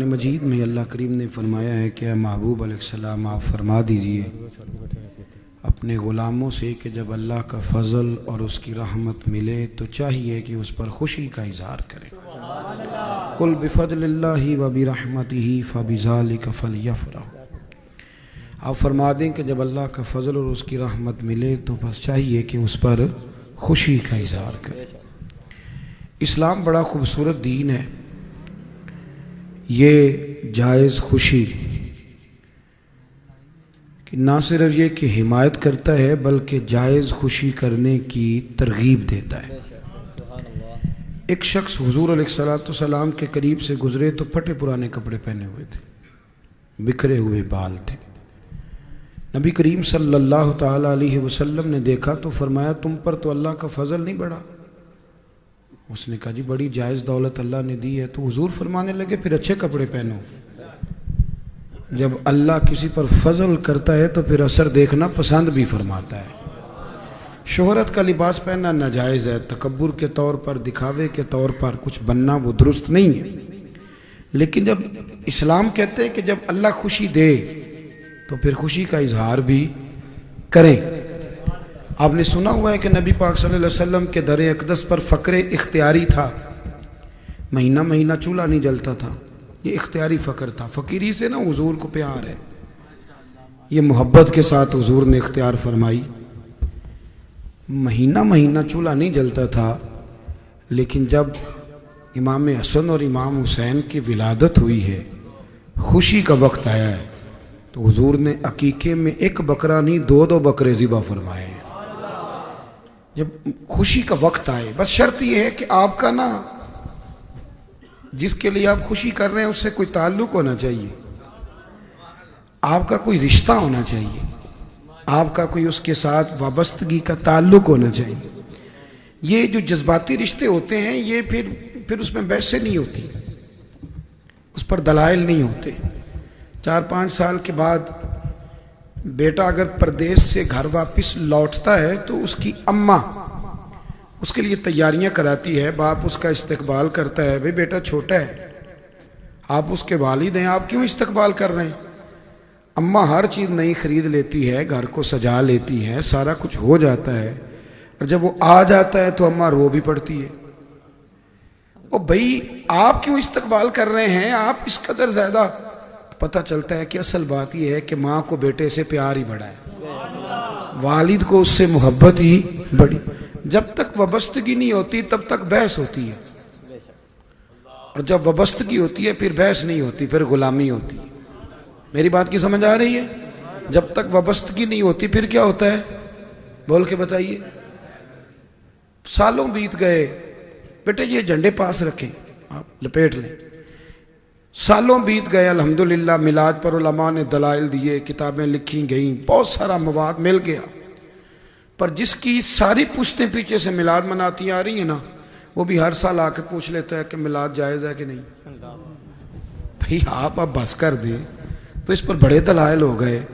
कुरान मजीद में अल्लाह करीम ने फरमाया है कि महबूब अलैहिस्सलाम आप फरमा दीजिए अपने ग़ुलामों से कि जब अल्लाह का फ़ज़ल और उसकी रहमत मिले तो चाहिए कि उस पर खुशी का इज़हार करें। कुल बिफ़ज़लिल्लाहि व बिरहमतिही फ़बिज़ालिका फ़लयफ़रहू। आप फरमा दें कि जब अल्लाह का फ़ज़ल और उसकी रहमत मिले तो बस चाहिए कि उस पर खुशी का इज़हार करें। इस्लाम बड़ा ख़ूबसूरत दीन है। ये जायज़ खुशी कि ना सिर्फ ये कि हिमायत करता है बल्कि जायज़ खुशी करने की तरगीब देता है। एक शख्स हुज़ूर अलैहिस्सलाम के करीब से गुज़रे तो फटे पुराने कपड़े पहने हुए थे, बिखरे हुए बाल थे। नबी करीम सल्लल्लाहु ताला अलैहि वसल्लम ने देखा तो फरमाया तुम पर तो अल्लाह का फ़ज़ल नहीं बढ़ा। उसने कहा जी बड़ी जायज़ दौलत अल्लाह ने दी है। तो हुज़ूर फरमाने लगे फिर अच्छे कपड़े पहनो। जब अल्लाह किसी पर फ़ज़ल करता है तो फिर असर देखना पसंद भी फरमाता है। शोहरत का लिबास पहनना नाजायज़ है, तकब्बुर के तौर पर, दिखावे के तौर पर कुछ बनना वो दुरुस्त नहीं है। लेकिन जब इस्लाम कहते हैं कि जब अल्लाह खुशी दे तो फिर खुशी का इजहार भी करें। आपने सुना हुआ है कि नबी पाक सल्लल्लाहु अलैहि वसल्लम के दर अक़दस पर फ़क्र इख्तियारी था। महीना महीना चूल्हा नहीं जलता था, ये इख्तियारी फ़क्र था। फ़कीरी से ना हुजूर को प्यार है, ये मोहब्बत के साथ हुजूर ने इख्तियार फरमाई। महीना महीना चूल्हा नहीं जलता था, लेकिन जब इमाम हसन और इमाम हुसैन की विलादत हुई है, खुशी का वक्त आया है, तो हुजूर ने अकीके में एक बकरा नहीं दो दो बकरे ज़िबा फरमाए हैं। जब खुशी का वक्त आए, बस शर्त यह है कि आपका ना जिसके लिए आप खुशी कर रहे हैं उससे कोई ताल्लुक होना चाहिए, आपका कोई रिश्ता होना चाहिए, आपका कोई उसके साथ वाबस्तगी का ताल्लुक होना चाहिए। ये जो जज्बाती रिश्ते होते हैं ये फिर उसमें बहसें नहीं होती, उस पर दलाइल नहीं होते। 4-5 साल के बाद बेटा अगर परदेश से घर वापस लौटता है तो उसकी अम्मा उसके लिए तैयारियां कराती है, बाप उसका इस्तकबाल करता है। भाई बेटा छोटा है, आप उसके वालिद हैं, आप क्यों इस्तकबाल कर रहे हैं। अम्मा हर चीज़ नई खरीद लेती है, घर को सजा लेती है, सारा कुछ हो जाता है, और जब वो आ जाता है तो अम्मा रो भी पड़ती है। ओ भाई आप क्यों इस्तकबाल कर रहे हैं, आप इस कदर ज़्यादा। पता चलता है कि असल बात यह है कि माँ को बेटे से प्यार ही बढ़ा है, वालिद को उससे मोहब्बत ही बढ़ी। जब तक वाबस्तगी नहीं होती तब तक बहस होती है, और जब वाबस्तगी होती है फिर बहस नहीं होती, फिर गुलामी होती है। मेरी बात की समझ आ रही है। जब तक वाबस्तगी नहीं होती फिर क्या होता है, बोल के बताइए। सालों बीत गए, बेटे ये झंडे पास रखें, आप लपेट लें। सालों बीत गए, अल्हम्दुलिल्लाह मिलाद पर उलमा ने दलाइल दिए, किताबें लिखी गई, बहुत सारा मवाद मिल गया। पर जिसकी सारी पुश्तें पीछे से मिलाद मनाती आ रही है ना, वो भी हर साल आके पूछ लेता है कि मिलाद जायज़ है कि नहीं। भाई आप अब बस कर दें, तो इस पर बड़े दलाइल हो गए।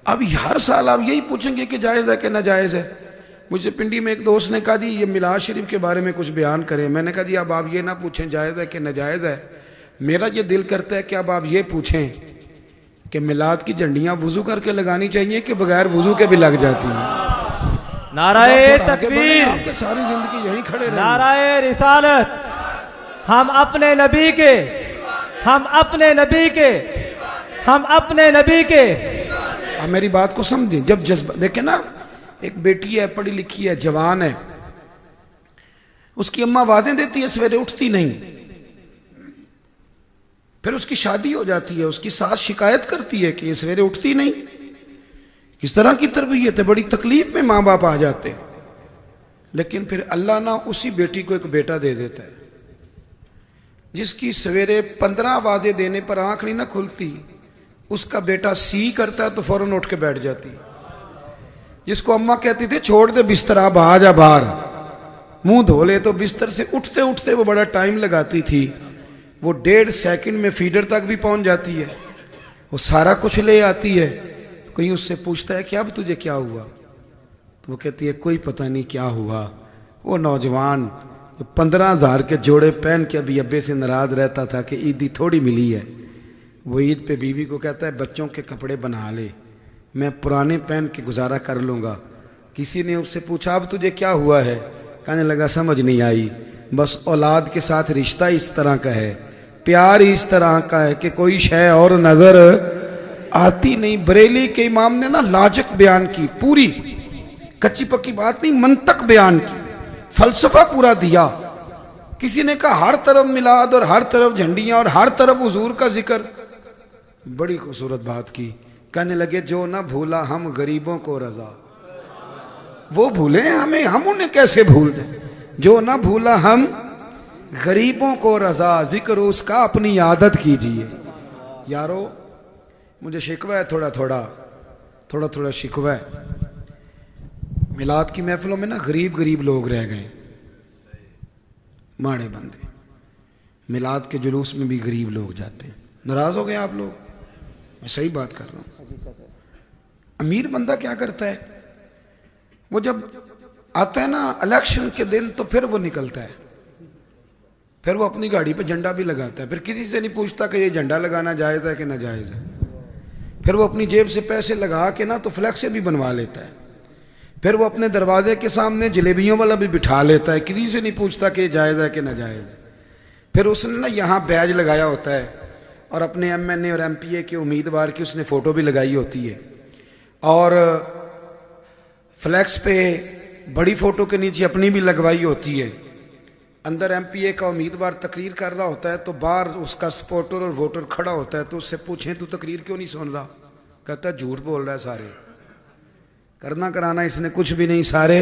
अब हर साल आप यही पूछेंगे कि जायज़ है कि नाजायज़ है। मुझसे पिंडी में एक दोस्त ने कहा जी ये मिलाद शरीफ के बारे में कुछ बयान करें। मैंने कहा जी अब आप ये ना पूछें जायज़ है कि नाजायज़ है, मेरा ये दिल करता है कि अब आप ये पूछें कि मिलाद की झंडियाँ वुज़ू करके लगानी चाहिए कि बगैर वुज़ू के भी लग जाती हैं। नाराए तकबीर, आपके सारी जिंदगी यहीं खड़े रहे। नाराए रिसालत। हम अपने नबी के, हम अपने नबी के, हम अपने नबी के। आप मेरी बात को समझें। जब जज्बा देखें ना, एक बेटी है, पढ़ी लिखी है, जवान है, उसकी अम्मा वादें देती है, सवेरे उठती नहीं, फिर उसकी शादी हो जाती है, उसकी सास शिकायत करती है कि ये सवेरे उठती नहीं। किस तरह की तरबियत है, बड़ी तकलीफ में माँ बाप आ जाते हैं। लेकिन फिर अल्लाह ना उसी बेटी को एक बेटा दे देता है जिसकी सवेरे 15 वादे देने पर आंख नहीं ना खुलती, उसका बेटा सी करता है तो फौरन उठ के बैठ जाती। जिसको अम्मा कहती थी छोड़ दे बिस्तर, अब आ जा बाहर, मुंह धो ले, तो बिस्तर से उठते उठते वो बड़ा टाइम लगाती थी, वो 1.5 सेकंड में फीडर तक भी पहुंच जाती है, वो सारा कुछ ले आती है। कोई उससे पूछता है कि अब तुझे क्या हुआ, तो वो कहती है कोई पता नहीं क्या हुआ। वो नौजवान जो 15,000 के जोड़े पहन के अभी अब्बे से नाराज रहता था कि ईदी थोड़ी मिली है, वो ईद पे बीवी को कहता है बच्चों के कपड़े बना ले, मैं पुराने पहन के गुजारा कर लूँगा। किसी ने उससे पूछा अब तुझे क्या हुआ है? कहने लगा समझ नहीं आई, बस औलाद के साथ रिश्ता इस तरह का है, प्यार इस तरह का है कि कोई शय और नजर आती नहीं। बरेली के इमाम ने ना लाजक बयान की, पूरी कच्ची पक्की बात नहीं, मंतक बयान की, फलसफा पूरा दिया। किसी ने कहा हर तरफ मिलाद और हर तरफ झंडियां और हर तरफ हुजूर का जिक्र, बड़ी खूबसूरत बात की। कहने लगे जो ना भूला हम गरीबों को रजा, वो भूले हमें, हम उन्हें कैसे भूल दें? जो ना भूला हम गरीबों को रजा, जिक्र उसका अपनी आदत कीजिए। यारो मुझे शिकवा है, थोड़ा थोड़ा शिकवा है। मिलाद की महफिलों में ना गरीब गरीब लोग रह गए, माड़े बंदे। मिलाद के जुलूस में भी गरीब लोग जाते हैं। नाराज हो गए आप लोग? मैं सही बात कर रहा हूँ। अमीर बंदा क्या करता है, वो जब आता है ना इलेक्शन के दिन, तो फिर वो निकलता है, फिर वो अपनी गाड़ी पे झंडा भी लगाता है, फिर किसी से नहीं पूछता कि ये झंडा लगाना जायज़ है कि ना जायज़ है। फिर वो अपनी जेब से पैसे लगा के ना तो फ्लैक्स भी बनवा लेता है। फिर वो अपने दरवाजे के सामने जलेबियों वाला भी बिठा लेता है, किसी से नहीं पूछता कि जायज़ है कि ना जायज़ है। फिर उसने ना यहाँ बैज लगाया होता है और अपने MNA और MPA के उम्मीदवार की उसने फ़ोटो भी लगाई होती है, और फ्लैक्स पे बड़ी फ़ोटो के नीचे अपनी भी लगवाई होती है। अंदर MPA का उम्मीदवार तकरीर कर रहा होता है तो बाहर उसका सपोर्टर और वोटर खड़ा होता है, तो उससे पूछें तू तकरीर क्यों नहीं सुन रहा? कहता है झूठ बोल रहा है, सारे करना कराना इसने कुछ भी नहीं, सारे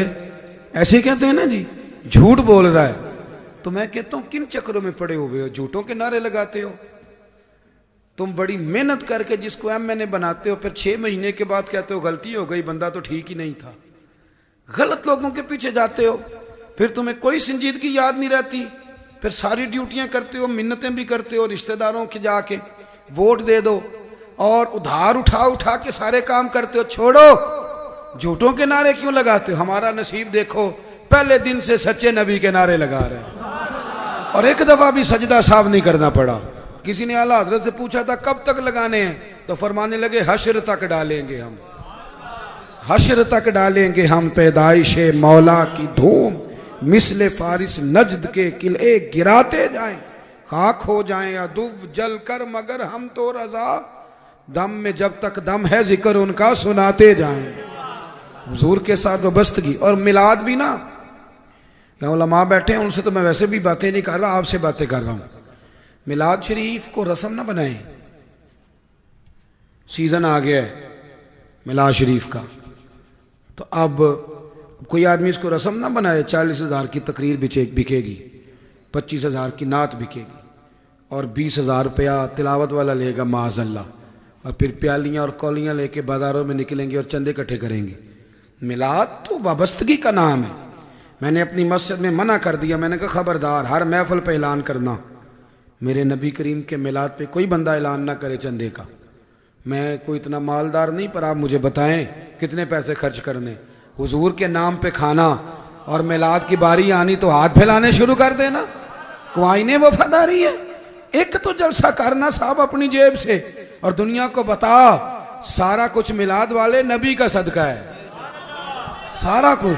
ऐसे कहते हैं ना जी, झूठ बोल रहा है। तो मैं कहता हूं किन चक्रों में पड़े हुए हो, झूठों के नारे लगाते हो। तुम बड़ी मेहनत करके जिसको MNA बनाते हो, फिर 6 महीने के बाद कहते हो गलती हो गई, बंदा तो ठीक ही नहीं था। गलत लोगों के पीछे जाते हो, फिर तुम्हें कोई संजीदगी याद नहीं रहती, फिर सारी ड्यूटियां करते हो, मिन्नतें भी करते हो, रिश्तेदारों के जाके वोट दे दो और उधार उठा उठा के सारे काम करते हो। छोड़ो, झूठों के नारे क्यों लगाते हो? हमारा नसीब देखो, पहले दिन से सच्चे नबी के नारे लगा रहे हैं और एक दफा भी सजदा साफ नहीं करना पड़ा। किसी ने आला हजरत से पूछा था कब तक लगाने हैं, तो फरमाने लगे हश्र तक डालेंगे हम, हश्र तक डालेंगे हम। पैदाइशे मौला की धूम मिसले फारिस नजद के किले गिराते जाएं, खाक हो जाएं या दुब जल कर, मगर हम तो रजा दम में जब तक दम है जिक्र उनका सुनाते जाएं। हुजूर के साथ वाबस्तगी। और मिलाद भी ना, यहाँ उलमा बैठे हैं, उनसे तो मैं वैसे भी बातें नहीं कर रहा, आपसे बातें कर रहा हूँ। मिलाद शरीफ को रस्म ना बनाएं। सीजन आ गया है मिलाद शरीफ का, तो अब कोई आदमी इसको रस्म ना बनाए। 40,000 की तकरीर बिकेगी, 25,000 की नात बिकेगी और 20,000 रुपया तिलावत वाला लेगा माज़अल्लाह, और फिर प्यालियाँ और कौलियाँ लेके बाज़ारों में निकलेंगे और चंदे इकट्ठे करेंगे। मिलाद तो वाबस्तगी का नाम है। मैंने अपनी मस्जिद में मना कर दिया, मैंने कहा खबरदार हर महफिल पे ऐलान करना मेरे नबी करीम के मिलाद पे कोई बंदा ऐलान ना करे चंदे का। मैं कोई इतना मालदार नहीं, पर आप मुझे बताएं कितने पैसे खर्च करने। हुजूर के नाम पे खाना और मिलाद की बारी आनी तो हाथ फैलाने शुरू कर देना। क्वाइने वफादारी है। एक तो जलसा करना साहब अपनी जेब से, और दुनिया को बता सारा कुछ मिलाद वाले नबी का सदका है, सारा कुछ।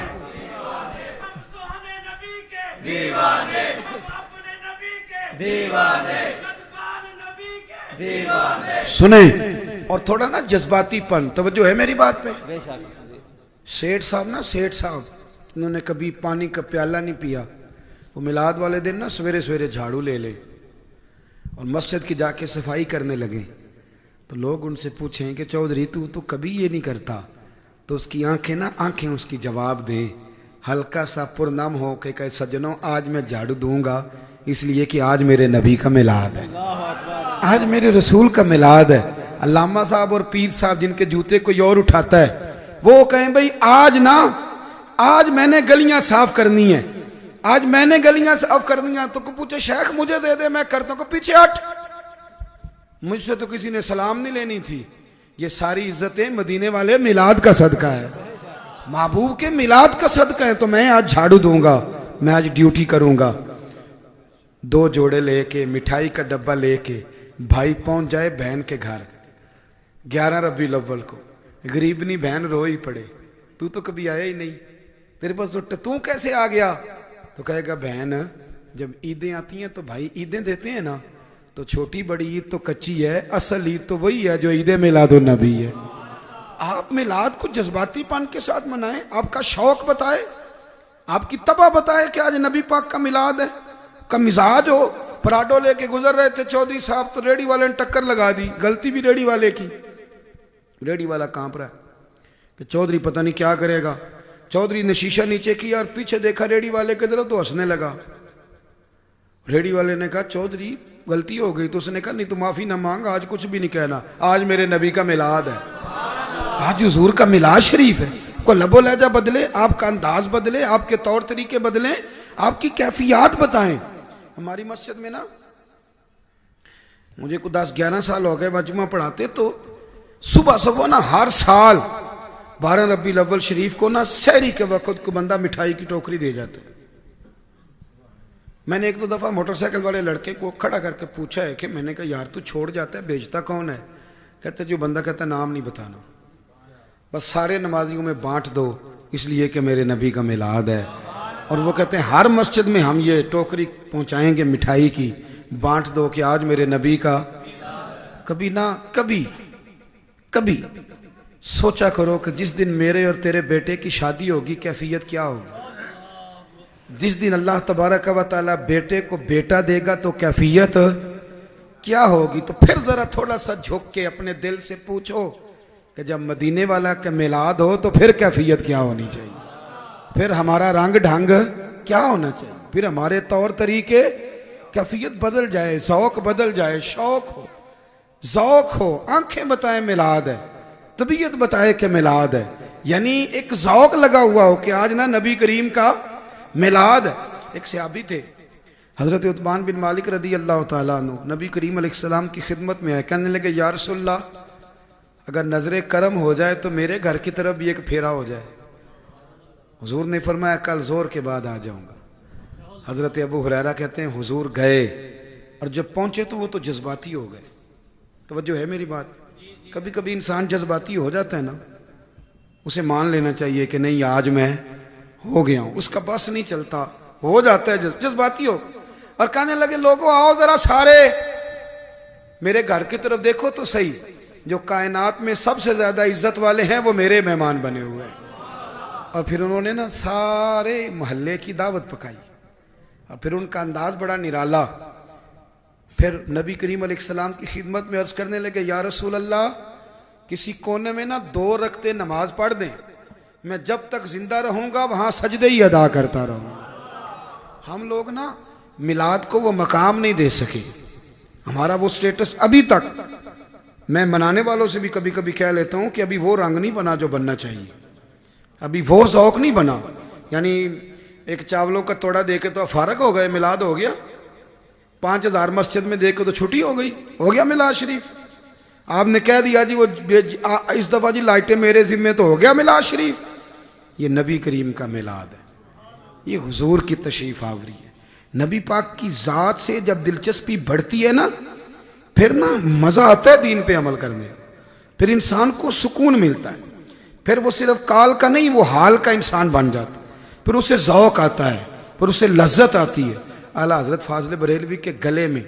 सुने, और थोड़ा ना जज्बातीपन, तवज्जो है मेरी बात पे। सेठ साहब ना, सेठ साहब उन्होंने कभी पानी का प्याला नहीं पिया। वो मिलाद वाले दिन ना सवेरे सवेरे झाड़ू ले ले और मस्जिद की जाके सफाई करने लगे। तो लोग उनसे पूछें कि चौधरी तू तो कभी ये नहीं करता, तो उसकी आंखें ना आंखें उसकी जवाब दें, हल्का सा पुरनम हो के कहे सज्जनों आज मैं झाड़ू दूंगा इसलिए कि आज मेरे नबी का मिलाद है, आज मेरे रसूल का मिलाद है। अल्लामा साहब और पीर साहब जिनके जूते कोई और उठाता है, वो कहें भाई आज ना, आज मैंने गलियां साफ करनी है, आज मैंने गलियां साफ करनी है। तो को पूछे शेख मुझे दे दे मैं करता हूँ, पीछे हट, मुझसे तो किसी ने सलाम नहीं लेनी थी। ये सारी इज्जतें मदीने वाले मिलाद का सदका है, महबूब के मिलाद का सदका है। तो मैं आज झाड़ू दूंगा, मैं आज ड्यूटी करूंगा। 2 जोड़े लेके, मिठाई का डब्बा लेके भाई पहुंच जाए बहन के घर 11 रबीउल अव्वल को, गरीबनी बहन रो ही पड़े, तू तो कभी आया ही नहीं, तेरे पास तो तू कैसे आ गया? तो कहेगा बहन जब ईदें आती हैं तो भाई ईदें देते हैं ना, तो छोटी बड़ी ईद तो कच्ची है, असल ईद तो वही है जो ईद मिलादुन नबी है। आप मिलाद को जज्बातीपन के साथ मनाएं, आपका शौक बताए, आपकी तबा बताए कि आज नबी पाक का मिलाद है। का मिजाज हो, पराठो लेके गुजर रहे थे चौधरी साहब तो रेडी वाले ने टक्कर लगा दी, गलती भी रेडी वाले की। रेडी वाला कांप रहा है कि चौधरी पता नहीं क्या करेगा। चौधरी ने शीशा नीचे किया और पीछे देखा रेडी वाले की तरफ तो हंसने लगा। रेडी वाले ने कहा चौधरी गलती हो गई, तो उसने कहा नहीं तो माफी ना मांग, आज कुछ भी नहीं कहना, आज मेरे नबी का मिलाद है, आज हुजूर का मिलाद शरीफ है। को लबो लहजा बदले, आपका अंदाज बदले, आपके तौर तरीके बदले, आपकी कैफियत बताएं। हमारी मस्जिद में ना मुझे को 10-11 साल हो गए मजमा पढ़ाते, तो सुबह सुबह ना हर साल 12 रबीउल अव्वल शरीफ को ना सहरी के वक्त को बंदा मिठाई की टोकरी दे जाते। मैंने एक दो दफा मोटरसाइकिल वाले लड़के को खड़ा करके पूछा है कि मैंने कहा यार तू छोड़ जाता है, बेचता कौन है? कहते जो बंदा कहता नाम नहीं बताना, बस सारे नमाजियों में बांट दो इसलिए कि मेरे नबी का मिलाद है। और वो कहते हैं हर मस्जिद में हम ये टोकरी पहुंचाएंगे मिठाई की, बांट दो कि आज मेरे नबी का। कभी ना कभी कभी सोचा करो कि जिस दिन मेरे और तेरे बेटे की शादी होगी कैफियत क्या होगी? जिस दिन अल्लाह तबारक व तआला बेटे को बेटा देगा तो कैफियत क्या होगी? तो फिर जरा थोड़ा सा झुक के अपने दिल से पूछो कि जब मदीने वाला का मिलाद हो तो फिर कैफियत क्या होनी चाहिए, फिर हमारा रंग ढंग क्या होना चाहिए, फिर हमारे तौर तरीके, कैफियत बदल जाए, शौक बदल जाए, शौक हो, जौक हो, आंखें बताएं मिलाद है, तबीयत बताए कि मिलाद है, यानी एक जौक लगा हुआ हो कि आज ना नबी करीम का मिलाद है। एक सहाबी थे हजरत उतबान बिन मालिक रदी अल्लाह तआला अन्हु, नबी करीम अलैहिस्सलाम की खिदमत में आए, कहने लगे या रसूलल्लाह अगर नजर करम हो जाए तो मेरे घर की तरफ भी एक फेरा हो जाए। हुजूर ने फरमाया कल जोर के बाद आ जाऊंगा। हजरत अबू हुरैरा कहते हैं हुजूर गए और जब पहुंचे तो वो तो जज्बाती हो गए। तवज्जो है मेरी बात? कभी कभी इंसान जज्बाती हो जाता है ना, उसे मान लेना चाहिए कि नहीं आज मैं हो गया हूं, उसका बस नहीं चलता, हो जाता है जज्बाती हो। और कहने लगे लोगों आओ जरा सारे मेरे घर की तरफ देखो तो सही, जो कायनात में सबसे ज्यादा इज्जत वाले हैं वो मेरे मेहमान बने हुए हैं। और फिर उन्होंने ना सारे मोहल्ले की दावत पकाई और फिर उनका अंदाज बड़ा निराला। फिर नबी करीम अलैहिस्सलाम की खिदमत में अर्ज करने लगे या रसूल अल्लाह किसी कोने में ना 2 रकते नमाज पढ़ दें, मैं जब तक जिंदा रहूंगा वहां सजदे ही अदा करता रहूंगा। हम लोग ना मिलाद को वो मकाम नहीं दे सके, हमारा वो स्टेटस अभी तक। मैं मनाने वालों से भी कभी कभी कह लेता हूं कि अभी वो रंग नहीं बना जो बनना चाहिए, अभी वो शौक नहीं बना। यानी एक चावलों का तोड़ा देके तो फारग हो गए, मिलाद हो गया। 5000 मस्जिद में देखे तो छुट्टी हो गई, हो गया मिलाद शरीफ। आपने कह दिया जी वो इस दफा जी लाइटें मेरे जिम्मे तो हो गया मिलाद शरीफ। ये नबी करीम का मिलाद है, ये हुजूर की तशरीफ आवरी है। नबी पाक की जात से जब दिलचस्पी बढ़ती है ना, फिर ना मजा आता है दीन पे अमल करने, फिर इंसान को सुकून मिलता है, फिर वो सिर्फ काल का नहीं वो हाल का इंसान बन जाता है, फिर उसे ज़ौक़ आता है, फिर उसे लज्जत आती है। आला हजरत फाजिल बरेलवी के गले में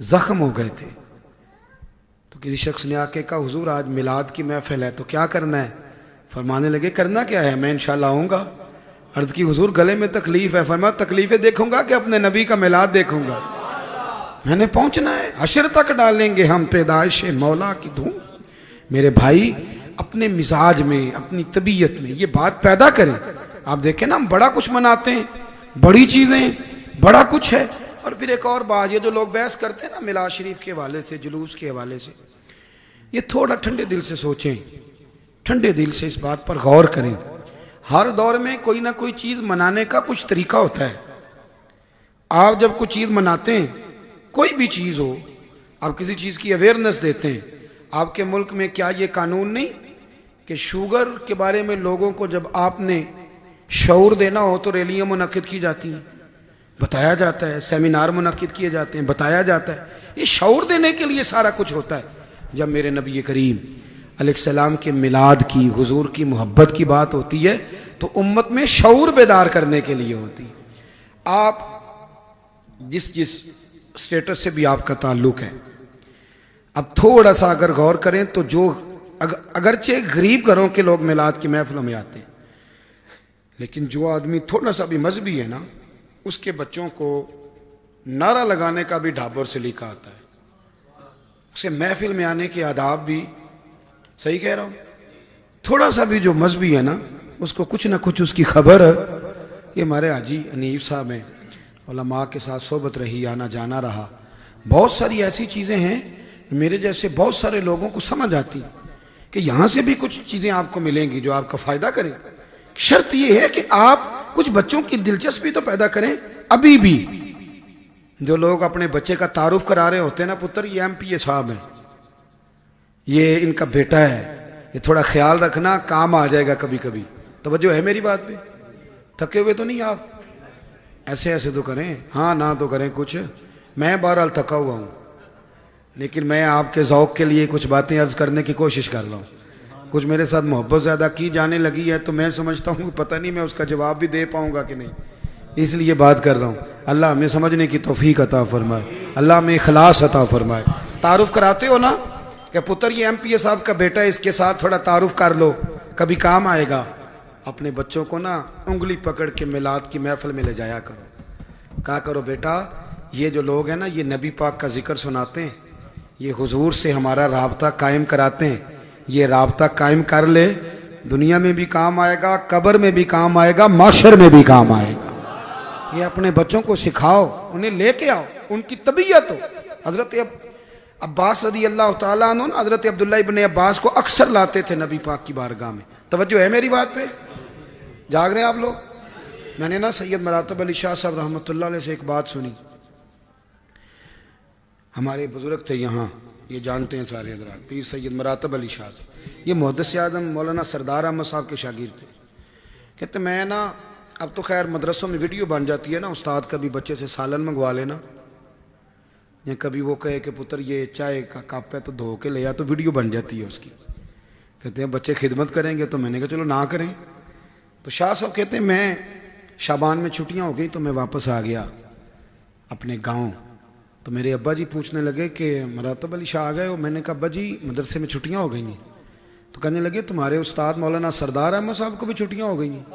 जख्म हो गए थे तो किसी शख्स ने आके कहा हुजूर आज मिलाद की महफिल है तो क्या करना है? फरमाने लगे करना क्या है, मैं इंशाल्लाह आऊँगा। अर्ज की हुजूर गले में तकलीफ है, फरमाया तकलीफें देखूंगा कि अपने नबी का मिलाद देखूंगा? मैंने पहुंचना है, हशर तक डालेंगे हम पैदाइश मौला की धूम। मेरे भाई अपने मिजाज में अपनी तबीयत में ये बात पैदा करें। आप देखें ना हम बड़ा कुछ मनाते हैं, बड़ी चीजें, बड़ा कुछ है। और फिर एक और बात, ये जो लोग बहस करते हैं ना मिलाद शरीफ के हवाले से, जुलूस के हवाले से, ये थोड़ा ठंडे दिल से सोचें, ठंडे दिल से इस बात पर गौर करें। हर दौर में कोई ना कोई चीज मनाने का कुछ तरीका होता है। आप जब कोई चीज मनाते हैं, कोई भी चीज हो, आप किसी चीज की अवेयरनेस देते हैं। आपके मुल्क में क्या ये कानून नहीं कि शुगर के बारे में लोगों को जब आपने शऊर देना हो तो रैलियां मुनक्किद की जाती हैं? बताया जाता है, सेमिनार मुनक्किद किए जाते हैं, बताया जाता है। ये शऊर देने के लिए सारा कुछ होता है। जब मेरे नबी करीम अलैहिस्सलाम के मिलाद की, हुजूर की मोहब्बत की बात होती है तो उम्मत में शऊर बेदार करने के लिए होती है। आप जिस जिस स्टेटस से भी आपका ताल्लुक है, अब थोड़ा सा अगर गौर करें तो जो अगरचे गरीब घरों के लोग मिलाद की महफिलों में आते हैं, लेकिन जो आदमी थोड़ा सा भी मजहबी है ना, उसके बच्चों को नारा लगाने का भी ढाबर से लिखा आता है, उसे महफिल में आने के आदाब भी, सही कह रहा हूं, थोड़ा सा भी जो मजहबी है ना, उसको कुछ ना कुछ उसकी खबर है। ये हमारे हाजी अनीफ साहब हैं, उलमा के साथ सोबत रही, आना जाना रहा, बहुत सारी ऐसी चीज़ें हैं मेरे जैसे बहुत सारे लोगों को समझ आती कि यहाँ से भी कुछ चीज़ें आपको मिलेंगी जो आपका फ़ायदा करें। शर्त यह है कि आप कुछ बच्चों की दिलचस्पी तो पैदा करें। अभी भी जो लोग अपने बच्चे का तारुफ करा रहे होते हैं ना, पुत्र ये MPA साहब हैं, ये इनका बेटा है, ये थोड़ा ख्याल रखना, काम आ जाएगा कभी कभी। तवज्जो है मेरी बात पे? थके हुए तो नहीं आप? ऐसे ऐसे तो करें, हाँ ना तो करें कुछ। मैं बहरहाल थका हुआ हूँ, लेकिन मैं आपके ज़ौक़ के लिए कुछ बातें अर्ज़ करने की कोशिश कर रहा हूँ। कुछ मेरे साथ मोहब्बत ज़्यादा की जाने लगी है तो मैं समझता हूँ पता नहीं मैं उसका जवाब भी दे पाऊँगा कि नहीं, इसलिए बात कर रहा हूँ। अल्लाह हमें समझने की तौफीक अता फरमाए, अल्लाह हमें इखलास अता फरमाए। तारुफ कराते हो ना कि पुत्र ये MPA साहब का बेटा है, इसके साथ थोड़ा तारुफ कर लो, कभी काम आएगा। अपने बच्चों को ना उंगली पकड़ के मिलाद की महफिल में ले जाया करो, कहा करो बेटा ये जो लोग हैं ना, ये नबी पाक का जिक्र सुनाते हैं, ये हुजूर से हमारा राबता कायम कराते हैं, ये राबता कायम कर ले, दुनिया में भी काम आएगा, कब्र में भी काम आएगा, माशर में भी काम आएगा। ये अपने बच्चों को सिखाओ, उन्हें लेके आओ, उनकी तबीयत हो। हजरत अब्बास रदी अल्लाह तआला अन्हु, हजरत अब्दुल्ला इब्ने अब्बास को अक्सर लाते थे नबी पाक की बारगाह में। तवज्जो है मेरी बात पे? जाग रहे हैं आप लोग? मैंने ना सैयद मरातब अली शाह साहब रहमतुल्लाह अलैह से एक बात सुनी। हमारे बुजुर्ग थे यहाँ, ये जानते हैं सारे हजरात, पीर सैयद मरातब अली शाह, ये मुहद्दिस आज़म मौलाना सरदार अहमद साहब के शागिर्द थे। कहते मैं ना, अब तो खैर मदरसों में वीडियो बन जाती है ना, उस्ताद कभी बच्चे से सालन मंगवा लेना, या कभी वो कहे कि पुत्र ये चाय का कप है तो धो के ले आ, तो वीडियो बन जाती है उसकी। कहते हैं बच्चे खिदमत करेंगे, तो मैंने कहा चलो ना करें। तो शाह साहब कहते हैं मैं शाबान में छुट्टियां हो गई तो मैं वापस आ गया अपने गांव। तो मेरे अब्बा जी पूछने लगे कि मरातब अली शाह आ गए हो? मैंने कहा अब्बा जी मदरसे में छुट्टियां हो गई हैं। तो कहने लगे तुम्हारे उस्ताद मौलाना सरदार अहमद साहब को भी छुट्टियां हो गई हैं।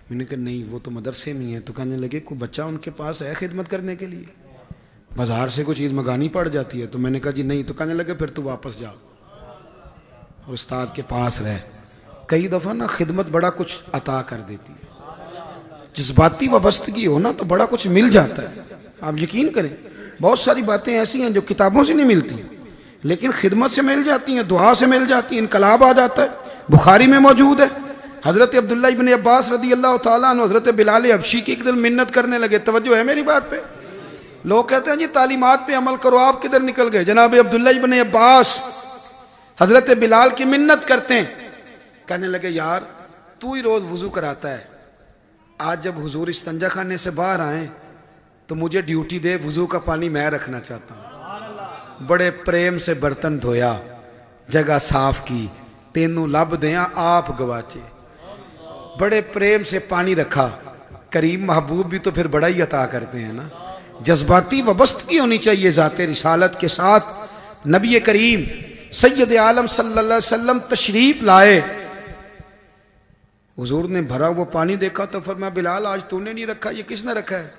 मैंने कहा नहीं, वो तो मदरसे में है। तो कहने लगे कोई बच्चा उनके पास है खिदमत करने के लिए, बाजार से कोई चीज़ मंगानी पड़ जाती है? तो मैंने कहा जी नहीं। तो कहने लगे फिर तू वापस जा और उस्ताद के पास रह। कई दफ़ा ना खिदमत बड़ा कुछ अता कर देती है, जज्बाती वाबस्तगी हो ना तो बड़ा कुछ मिल जाता है। आप यकीन करें, बहुत सारी बातें ऐसी हैं जो किताबों से नहीं मिलती, लेकिन खिदमत से मिल जाती हैं, दुआ से मिल जाती है, इनकलाब आ जाता है। बुखारी में मौजूद है, हज़रत अब्दुल्ला इब्ने अब्बास रदी अल्लाह तआला अन्हु हज़रत बिलाल हबशी की एक दिन मिन्नत करने लगे। तवज्जो है मेरी बात पे? लोग कहते हैं जी तालीमात पे अमल करो, आप किधर निकल गए? जनाब अब्दुल्ला इब्ने अब्बास हज़रत बिलाल की मिन्नत करते हैं। कहने लगे यार तू ही रोज़ वज़ू कराता है, आज जब हुजूर इस्तंजा खाने से बाहर आए तो मुझे ड्यूटी दे, वज़ू का पानी मैं रखना चाहता हूँ। बड़े प्रेम से बर्तन धोया, जगह साफ की, तेनू लब दिया आप गवाचे। बड़े प्रेम से पानी रखा। करीम महबूब भी तो फिर बड़ा ही अता करते हैं ना। जज्बाती वाबस्तगी होनी चाहिए ज़ाते रिसालत के साथ। नबी करीम सैयद आलम सल्लल्लाहु अलैहि वसल्लम तशरीफ लाए, हुजूर ने भरा वो पानी देखा तो फरमाया बिलाल आज तूने नहीं रखा, ये किसने रखा है?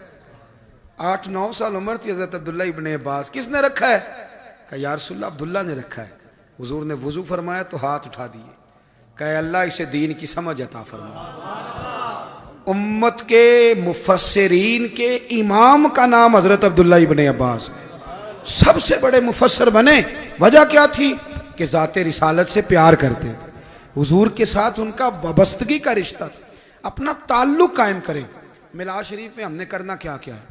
8-9 साल उम्र थी हज़रत अब्दुल्ला इब्ने अब्बास, किसने रखा है? कहा या रसूलल्लाह अब्दुल्ला ने रखा है। हुजूर ने वज़ू फरमाया तो हाथ उठा दिए, कहा अल्लाह इसे दीन की समझ अता फरमा। उम्मत के मुफस्सिरीन के इमाम का नाम हज़रत अब्दुल्ला इब्ने अब्बास है। सबसे बड़े मुफस्सिर बने, वजह क्या थी कि ज़ाते रिसालत से प्यार करते थे, हुजूर के साथ उनका वाबस्तगी का रिश्ता, अपना ताल्लुक कायम करें। मिलाद शरीफ में हमने करना क्या क्या है,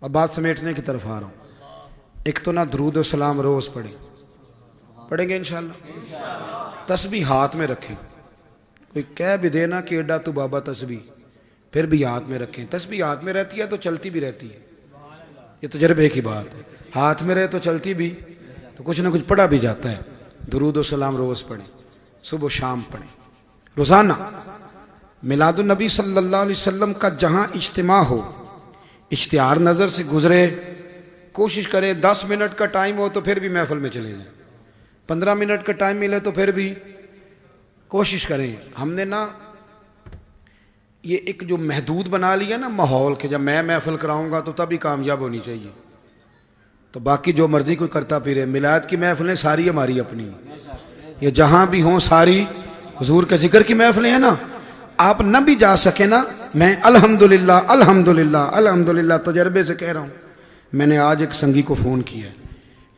अब बात समेटने की तरफ आ रहा हूँ। एक तो ना दरूद और सलाम रोज़ पढ़ेंगे इंशाअल्लाह। तस्बीह हाथ में रखें, कोई कह भी देना कि एडा तू बाबा तस्बीह, फिर भी हाथ में रखें। तस्बीह हाथ में रहती है तो चलती भी रहती है, ये तजर्बे की बात है। हाथ में रहे तो चलती भी, तो कुछ ना कुछ पढ़ा भी जाता है। दुरूद व सलाम रोज़ पढ़ें, सुबह शाम पढ़ें, रोज़ाना। मिलादुन नबी सल्लल्लाहु अलैहि वसल्लम का जहाँ इज्तिमा हो, इश्तिहार नज़र से गुजरे, कोशिश करें 10 मिनट का टाइम हो तो फिर भी महफिल में चले जाएं, 15 मिनट का टाइम मिले तो फिर भी कोशिश करें। हमने ना ये एक जो महदूद बना लिया ना माहौल के, जब मैं महफिल कराऊंगा तो तभी कामयाब होनी चाहिए, तो बाकी जो मर्जी कोई करता फिरे। मिलाद की महफिलें सारी हमारी अपनी, ये जहां भी हों सारी हुजूर के जिक्र की महफिलें हैं ना। आप न भी जा सके ना, मैं अल्हम्दुलिल्लाह अल्हम्दुलिल्लाह अल्हम्दुलिल्लाह तजर्बे से कह रहा हूँ। मैंने आज एक संगी को फ़ोन किया,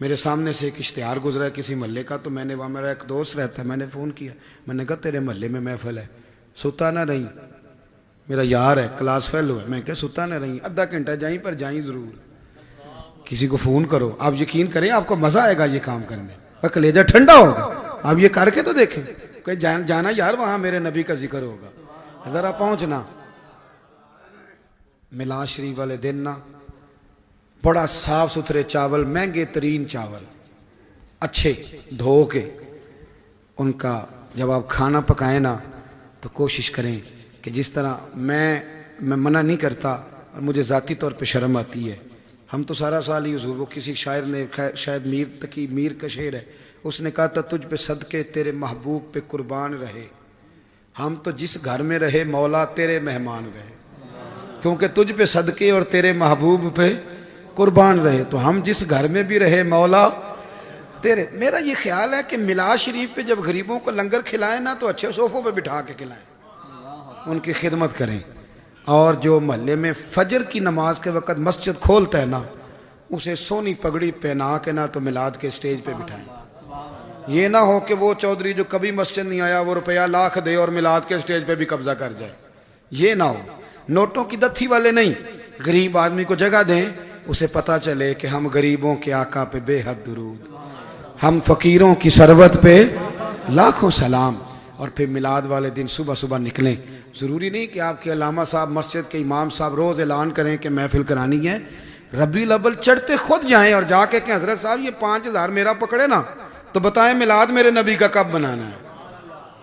मेरे सामने से एक इश्तिहार गुजरा है किसी महल्ले का, तो मैंने, वहाँ मेरा एक दोस्त रहता है, मैंने फ़ोन किया, मैंने कहा तेरे महल्ले में महफिल है, सुता ना रही, मेरा यार है, क्लास फेलो है, मैं क्या सुता ना रही, आधा घंटा जाई पर जाई ज़रूर। किसी को फ़ोन करो, आप यकीन करें आपको मज़ा आएगा ये काम करने, और कलेजा ठंडा होगा। आप ये करके तो देखें, कहीं जाना यार वहाँ मेरे नबी का जिक्र होगा, ज़रा पहुँचना। मिलाद शरीफ वाले दिन ना बड़ा साफ सुथरे चावल, महंगे तरीन चावल, अच्छे धो के उनका जब आप खाना पकाएं ना, तो कोशिश करें कि जिस तरह मैं मना नहीं करता, और मुझे ज़ाती तौर पे शर्म आती है। हम तो सारा साल ही हुजूर, वो किसी शायर ने, शायद मीर का शेर है, उसने कहा था तुझ पे सदके तेरे महबूब पे कुर्बान रहे, हम तो जिस घर में रहे मौला तेरे मेहमान रहे, क्योंकि तुझ पे सदके और तेरे महबूब पे कुर्बान रहे, तो हम जिस घर में भी रहे मौला तेरे। मेरा ये ख्याल है कि मिलाद शरीफ पे जब गरीबों को लंगर खिलाएं ना, तो अच्छे सोफ़ों पे बिठा के खिलाएं, उनकी खिदमत करें। और जो महल्ले में फजर की नमाज के वक़्त मस्जिद खोलता है ना, उसे सोनी पगड़ी पहना के ना तो मिलाद के स्टेज पे बिठाएं। ये ना हो कि वो चौधरी जो कभी मस्जिद नहीं आया वो रुपया लाख दे और मिलाद के स्टेज पे भी कब्जा कर जाए, ये ना हो। नोटों की दत्थी वाले नहीं, गरीब आदमी को जगह दें, उसे पता चले कि हम गरीबों के आका पे बेहद दुरूद, हम फ़कीरों की सरवत पे लाखों सलाम। और फिर मिलाद वाले दिन सुबह सुबह निकलें। ज़रूरी नहीं कि आपके अल्लामा साहब, मस्जिद के इमाम साहब रोज़ ऐलान करें कि महफिल करानी है। रबीउल अव्वल चढ़ते खुद जाएं और जाके कहें हज़रत साहब ये 5000 मेरा पकड़े ना, तो बताएं मिलाद मेरे नबी का कब बनाना है।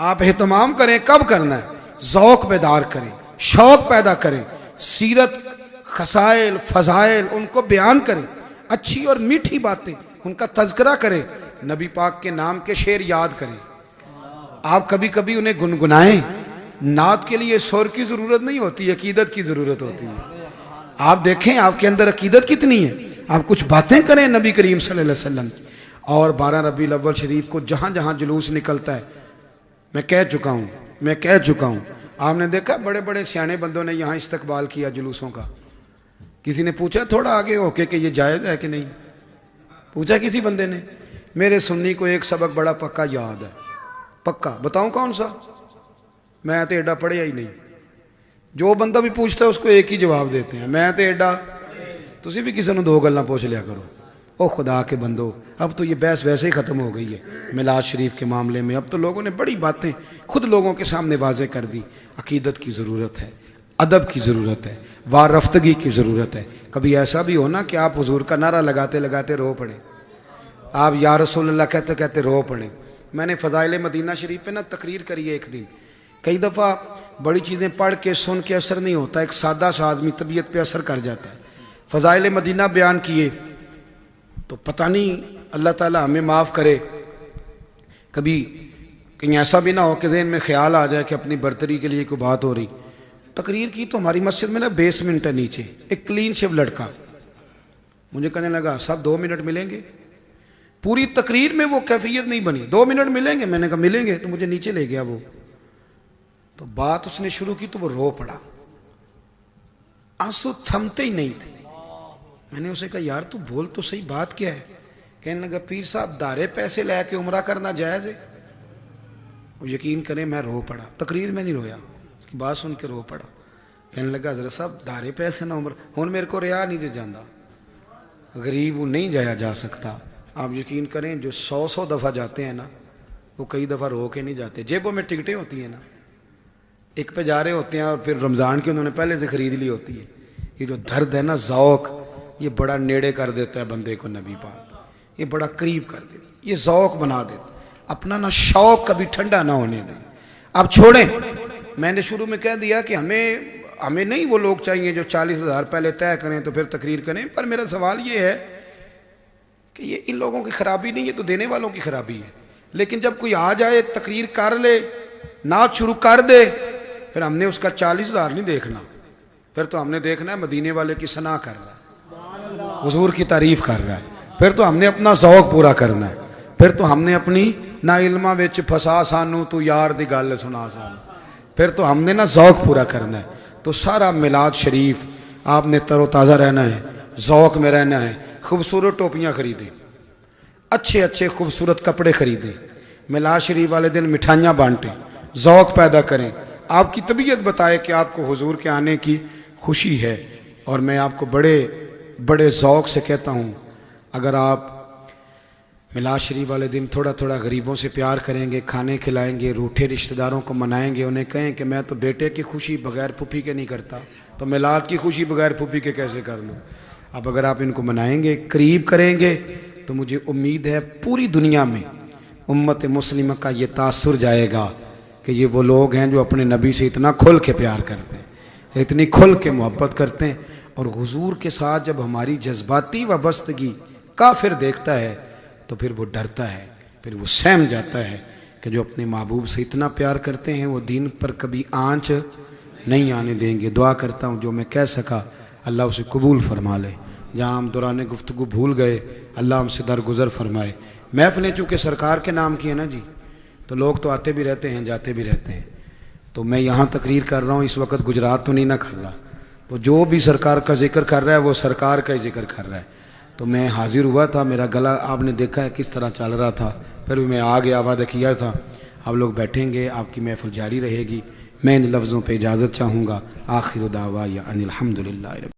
आप एहतमाम करें कब करना है, ज़ौक़ बेदार करें, शौक़ पैदा करें, सीरत खसाइल फ़ज़ाइल उनको बयान करें, अच्छी और मीठी बातें उनका तज़किरा करें, नबी पाक के नाम के शेर याद करें। आप कभी कभी उन्हें गुनगुनाएं। नात के लिए सुर की ज़रूरत नहीं होती, अकीदत की ज़रूरत होती है। आप देखें आपके अंदर अकीदत कितनी है, आप कुछ बातें करें नबी करीम सल्लल्लाहु अलैहि वसल्लम। और 12 रबीउल अव्वल शरीफ को जहाँ जहाँ जुलूस निकलता है, मैं कह चुका हूँ, आपने देखा बड़े बड़े सियाने बंदों ने यहाँ इस्तकबाल किया जुलूसों का। किसी ने पूछा थोड़ा आगे होके कि ये जायज़ है कि नहीं, पूछा किसी बंदे ने। मेरे सुन्नी को एक सबक बड़ा पक्का याद है, पक्का बताऊं कौन सा, मैं तो एडा पढ़िया ही नहीं। जो बंदा भी पूछता है उसको एक ही जवाब देते हैं, मैं तो एडा। तुसी भी किसी ने दो गल्लां पूछ लिया करो। ओ खुदा के बंदो, अब तो ये बहस वैसे ही ख़त्म हो गई है मिलाद शरीफ के मामले में। अब तो लोगों ने बड़ी बातें खुद लोगों के सामने वाज़े कर दी। अकीदत की ज़रूरत है, अदब की ज़रूरत है, वारफ्तगी की ज़रूरत है। कभी ऐसा भी हो ना कि आप हुजूर का नारा लगाते लगाते रो पड़े, आप या रसूलल्लाह कहते कहते रो पड़े। मैंने फ़ज़ाइल मदीना शरीफ पे ना तकरीर करी है एक दिन। कई दफ़ा बड़ी चीज़ें पढ़ के सुन के असर नहीं होता, एक सादा सा आदमी तबीयत पे असर कर जाता है। फ़ज़ाइल मदीना बयान किए तो पता नहीं, अल्लाह ताला हमें माफ़ करे, कभी कहीं ऐसा भी ना हो कि ज़हन में ख्याल आ जाए कि अपनी बर्तरी के लिए कोई बात हो रही। तकरीर की तो हमारी मस्जिद में ना बेसमेंट है नीचे, एक क्लीन शेव लड़का मुझे कहने लगा साहब 2 मिनट मिलेंगे। पूरी तकरीर में वो कैफियत नहीं बनी, 2 मिनट मिलेंगे, मैंने कहा मिलेंगे। तो मुझे नीचे ले गया वो, तो बात उसने शुरू की तो वो रो पड़ा, आंसू थमते ही नहीं थे। मैंने उसे कहा यार तू बोल तो सही, बात क्या है। कहने लगा पीर साहब दारे पैसे लेके उम्रा करना जायज़ है। यकीन करें मैं रो पड़ा, तकरीर में नहीं रोया, उसकी बात सुन के रो पड़ा। कहने लगा हज़रत साहब दारे पैसे ना उम्र, हुण मेरे को रिया नहीं दे जाता, गरीब नहीं जाया जा सकता। आप यकीन करें जो 100 दफ़ा जाते हैं ना, वो कई दफ़ा रो के नहीं जाते। जेबों में टिकटें होती हैं ना, एक पे जा रहे होते हैं और फिर रमज़ान की उन्होंने पहले से ख़रीद ली होती है। ये जो दर्द है ना, ज़ौक़, ये बड़ा नेड़े कर देता है बंदे को नबी पाक, ये बड़ा करीब कर देता, ये ज़ौक़ बना देता। अपना ना शौक़ कभी ठंडा ना होने दें। अब छोड़ें, मैंने शुरू में कह दिया कि हमें नहीं वो लोग चाहिए जो 40,000 पहले तय करें तो फिर तकरीर करें। पर मेरा सवाल ये है कि ये इन लोगों की खराबी नहीं है, तो देने वालों की खराबी है। लेकिन जब कोई आ जाए, तकरीर कर ले, नाच शुरू कर दे, फिर हमने उसका 40,000 नहीं देखना, फिर तो हमने देखना है मदीने वाले की सना कर रहा है, हुजूर की तारीफ कर रहा है, फिर तो हमने अपना ज़ौक़ पूरा करना है, फिर तो हमने अपनी ना इल्मा विच फसा सानू तू यार दी गल सुना सानू, फिर तो हमने ना ज़ौक़ पूरा करना है। तो सारा मिलाद शरीफ आपने तरोताज़ा रहना है, ज़ौक़ में रहना है। खूबसूरत टोपियाँ खरीदें, अच्छे अच्छे खूबसूरत कपड़े खरीदें, मिलाद शरीफ वाले दिन मिठाइयाँ बांटें, ज़ौक़ पैदा करें। आपकी तबीयत बताए कि आपको हुजूर के आने की खुशी है। और मैं आपको बड़े बड़े ज़ौक़ से कहता हूँ, अगर आप मिलाद शरीफ वाले दिन थोड़ा थोड़ा गरीबों से प्यार करेंगे, खाने खिलाएंगे, रूठे रिश्तेदारों को मनाएंगे, उन्हें कहें कि मैं तो बेटे की खुशी बग़ैर फूफी के नहीं करता, तो मिलाद की खुशी बग़ैर फूफी के कैसे कर लूँ। अब अगर आप इनको मनाएंगे, करीब करेंगे, तो मुझे उम्मीद है पूरी दुनिया में उम्मत मुस्लिम का ये तासुर जाएगा कि ये वो लोग हैं जो अपने नबी से इतना खुल के प्यार करते हैं, इतनी खुल के मोहब्बत करते हैं। और हुजूर के साथ जब हमारी जज्बाती वाबस्तगी काफिर देखता है तो फिर वो डरता है, फिर वो सहम जाता है कि जो अपने महबूब से इतना प्यार करते हैं वो दीन पर कभी आंच नहीं आने देंगे। दुआ करता हूँ जो मैं कह सका अल्लाह उसे कबूल फरमा ले। जहाँ हम दौरान गुफ्तगू भूल गए अल्लाह हमसे दरगुजर फरमाए। महफिलें चूँकि सरकार के नाम की है ना जी, तो लोग तो आते भी रहते हैं जाते भी रहते हैं। तो मैं यहाँ तकरीर कर रहा हूँ, इस वक्त गुजरात तो नहीं ना कर रहा, तो जो भी सरकार का जिक्र कर रहा है वो सरकार का ही जिक्र कर रहा है। तो मैं हाजिर हुआ था, मेरा गला आपने देखा है किस तरह चल रहा था, फिर भी मैं आ गया, वादा किया था। आप लोग बैठेंगे, आपकी महफिल जारी रहेगी। मैं इन लफ्ज़ों पे इजाज़त चाहूँगा। आखिर दावा या अनिल हम्दुलिल्लाह।